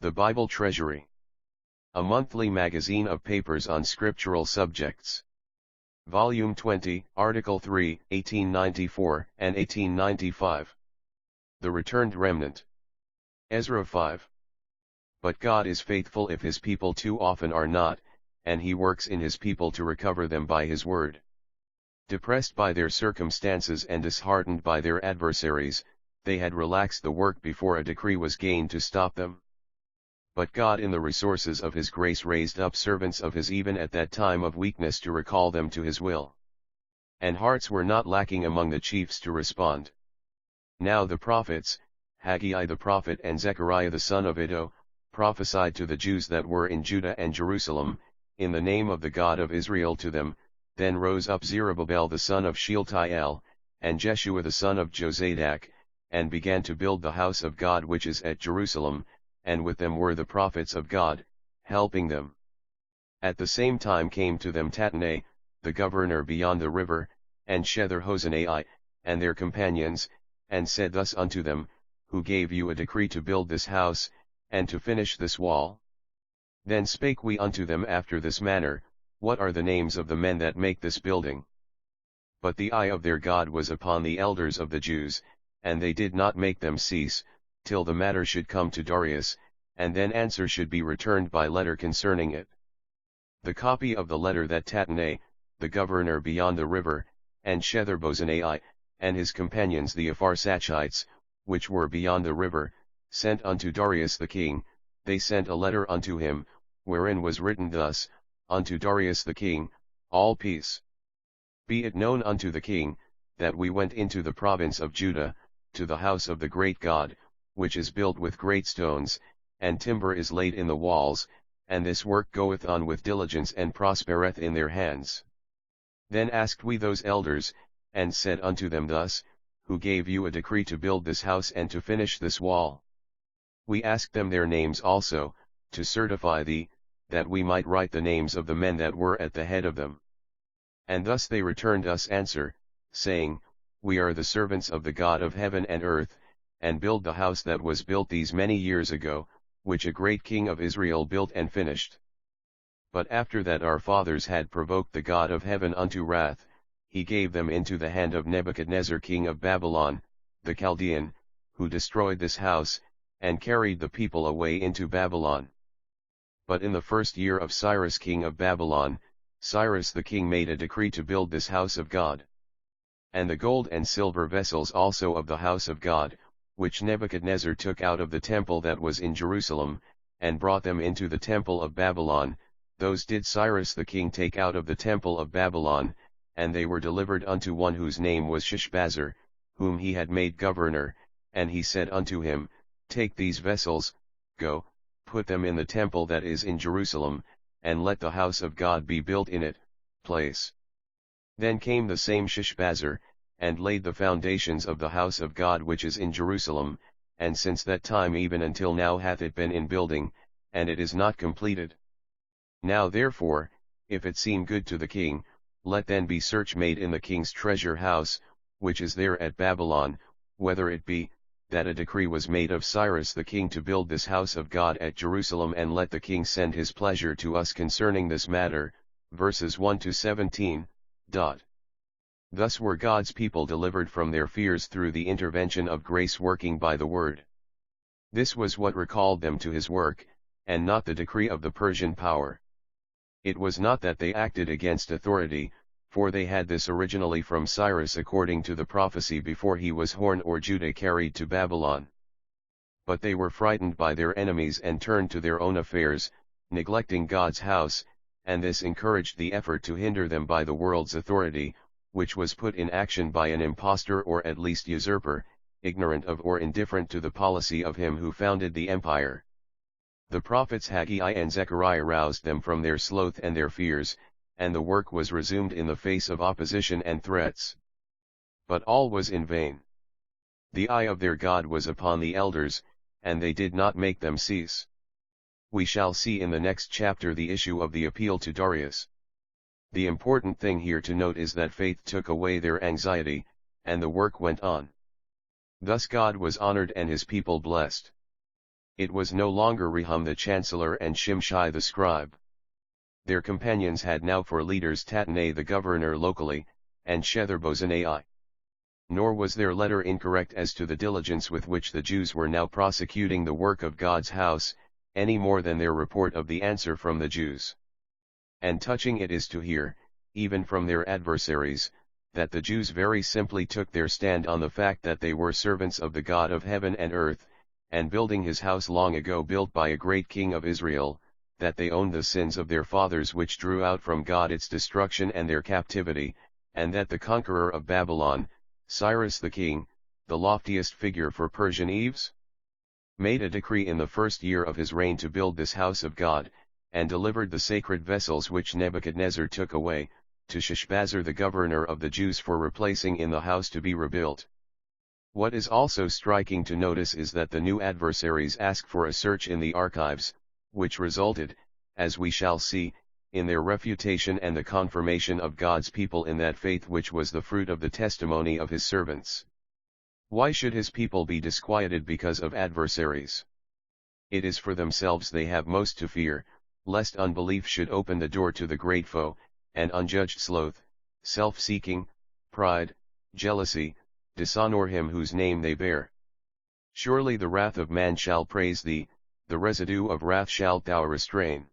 The Bible Treasury. A monthly magazine of papers on scriptural subjects. Volume 20, Article 3, 1894 and 1895. The Returned Remnant. Ezra 5. But God is faithful if his people too often are not, and he works in his people to recover them by his word. Depressed by their circumstances and disheartened by their adversaries, they had relaxed the work before a decree was gained to stop them. But God in the resources of his grace raised up servants of his even at that time of weakness to recall them to his will. And hearts were not lacking among the chiefs to respond. Now the prophets, Haggai the prophet and Zechariah the son of Iddo, prophesied to the Jews that were in Judah and Jerusalem, in the name of the God of Israel to them. Then rose up Zerubbabel the son of Shealtiel, and Jeshua the son of Jozadak, and began to build the house of God which is at Jerusalem, and with them were the prophets of God, helping them. At the same time came to them Tattenai, the governor beyond the river, and Shether-Hosenai, and their companions, and said thus unto them, Who gave you a decree to build this house, and to finish this wall? Then spake we unto them after this manner, What are the names of the men that make this building? But the eye of their God was upon the elders of the Jews, and they did not make them cease, till the matter should come to Darius, and then answer should be returned by letter concerning it. The copy of the letter that Tattenai, the governor beyond the river, and Shether-Bozenai, and his companions the Apharsachites, which were beyond the river, sent unto Darius the king, they sent a letter unto him, wherein was written thus, Unto Darius the king, all peace. Be it known unto the king, that we went into the province of Judah, to the house of the great God, which is built with great stones, and timber is laid in the walls, and this work goeth on with diligence and prospereth in their hands. Then asked we those elders, and said unto them thus, Who gave you a decree to build this house and to finish this wall? We asked them their names also, to certify thee, that we might write the names of the men that were at the head of them. And thus they returned us answer, saying, We are the servants of the God of heaven and earth, and build the house that was built these many years ago, which a great king of Israel built and finished. But after that our fathers had provoked the God of heaven unto wrath, he gave them into the hand of Nebuchadnezzar king of Babylon, the Chaldean, who destroyed this house, and carried the people away into Babylon. But in the first year of Cyrus king of Babylon, Cyrus the king made a decree to build this house of God. And the gold and silver vessels also of the house of God, which Nebuchadnezzar took out of the temple that was in Jerusalem, and brought them into the temple of Babylon, those did Cyrus the king take out of the temple of Babylon, and they were delivered unto one whose name was Sheshbazzar, whom he had made governor, and he said unto him, Take these vessels, go, put them in the temple that is in Jerusalem, and let the house of God be built in it, place. Then came the same Sheshbazzar, and laid the foundations of the house of God which is in Jerusalem, and since that time even until now hath it been in building, and it is not completed. Now therefore, if it seem good to the king, let then be search made in the king's treasure house, which is there at Babylon, whether it be, that a decree was made of Cyrus the king to build this house of God at Jerusalem, and let the king send his pleasure to us concerning this matter. Verses 1 to 17. Thus were God's people delivered from their fears through the intervention of grace working by the word. This was what recalled them to his work, and not the decree of the Persian power. It was not that they acted against authority, for they had this originally from Cyrus according to the prophecy before he was Horn or Judah carried to Babylon. But they were frightened by their enemies and turned to their own affairs, neglecting God's house, and this encouraged the effort to hinder them by the world's authority, which was put in action by an impostor or at least usurper, ignorant of or indifferent to the policy of him who founded the empire. The prophets Haggai and Zechariah roused them from their sloth and their fears, and the work was resumed in the face of opposition and threats. But all was in vain. The eye of their God was upon the elders, and they did not make them cease. We shall see in the next chapter the issue of the appeal to Darius. The important thing here to note is that faith took away their anxiety, and the work went on. Thus God was honored and his people blessed. It was no longer Rehum the chancellor and Shimshai the scribe. Their companions had now for leaders Tatnai the governor locally, and Shethar-bozenai. Nor was their letter incorrect as to the diligence with which the Jews were now prosecuting the work of God's house, any more than their report of the answer from the Jews. And touching it is to hear, even from their adversaries, that the Jews very simply took their stand on the fact that they were servants of the God of heaven and earth, and building his house long ago built by a great king of Israel, that they owned the sins of their fathers which drew out from God its destruction and their captivity, and that the conqueror of Babylon, Cyrus the king, the loftiest figure for Persian Eves, made a decree in the first year of his reign to build this house of God, and delivered the sacred vessels which Nebuchadnezzar took away, to Sheshbazzar the governor of the Jews for replacing in the house to be rebuilt. What is also striking to notice is that the new adversaries ask for a search in the archives, which resulted, as we shall see, in their refutation and the confirmation of God's people in that faith which was the fruit of the testimony of his servants. Why should his people be disquieted because of adversaries? It is for themselves they have most to fear, lest unbelief should open the door to the great foe, and unjudged sloth, self-seeking, pride, jealousy, dishonor him whose name they bear. Surely the wrath of man shall praise thee, the residue of wrath shalt thou restrain.